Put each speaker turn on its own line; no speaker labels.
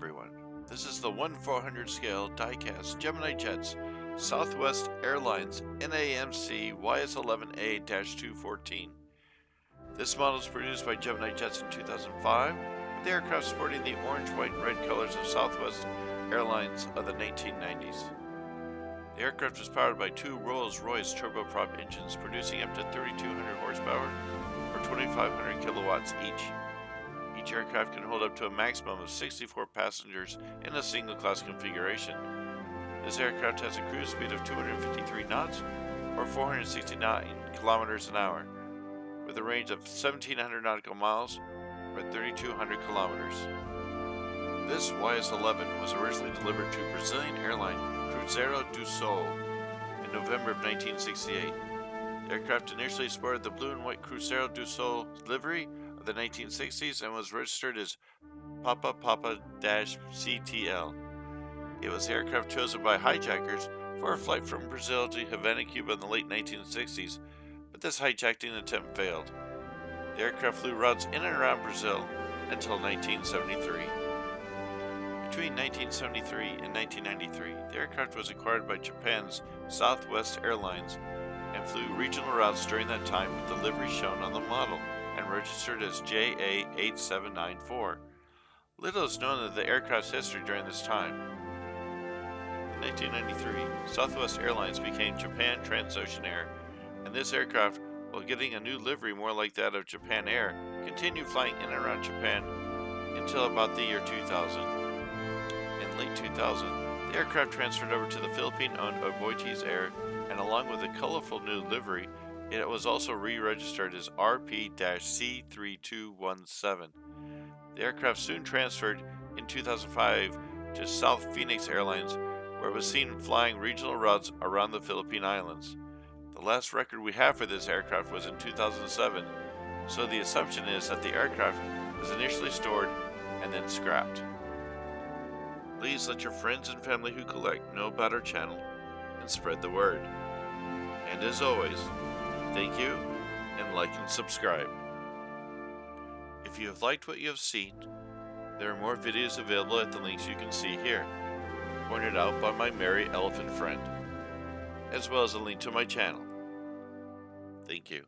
everyone. This is the 1/400 scale diecast Gemini jets, Southwest Airlines NAMC YS-11A-214. This model was produced by Gemini Jets in 2005, with the aircraft sporting the orange, white, and red colors of Southwest Airlines of the 1990s. The aircraft was powered by two Rolls-Royce turboprop engines producing up to 3,200 horsepower or 2,500 kilowatts each. Each aircraft can hold up to a maximum of 64 passengers in a single-class configuration. This aircraft has a cruise speed of 253 knots or 469 kilometers an hour, with a range of 1,700 nautical miles or 3,200 kilometers. This YS-11 was originally delivered to Brazilian Airline Cruzeiro do Sul in November of 1968. The aircraft initially sported the blue and white Cruzeiro do Sul livery of the 1960s and was registered as PP-CTL. It was the aircraft chosen by hijackers for a flight from Brazil to Havana Cuba in the late 1960s, but this hijacking attempt failed. The aircraft flew routes in and around Brazil until 1973. Between 1973 and 1993, the aircraft was acquired by Japan's Southwest Airlines and flew regional routes during that time with the livery shown on the model and registered as JA-8794. Little is known of the aircraft's history during this time. In 1993, Southwest Airlines became Japan Transocean Air, and this aircraft, while getting a new livery more like that of Japan Air, continued flying in and around Japan until about the year 2000. In late 2000, the aircraft transferred over to the Philippine-owned Ovoites Air, and along with a colorful new livery, it was also re-registered as RP-C3217. The aircraft soon transferred in 2005 to South Phoenix Airlines, where it was seen flying regional routes around the Philippine Islands. The last record we have for this aircraft was in 2007, so the assumption is that the aircraft was initially stored and then scrapped. Please let your friends and family who collect know about our channel and spread the word. And as always, thank you and like and subscribe. If you have liked what you have seen, there are more videos available at the links you can see here, pointed out by my merry elephant friend, as well as a link to my channel. Thank you.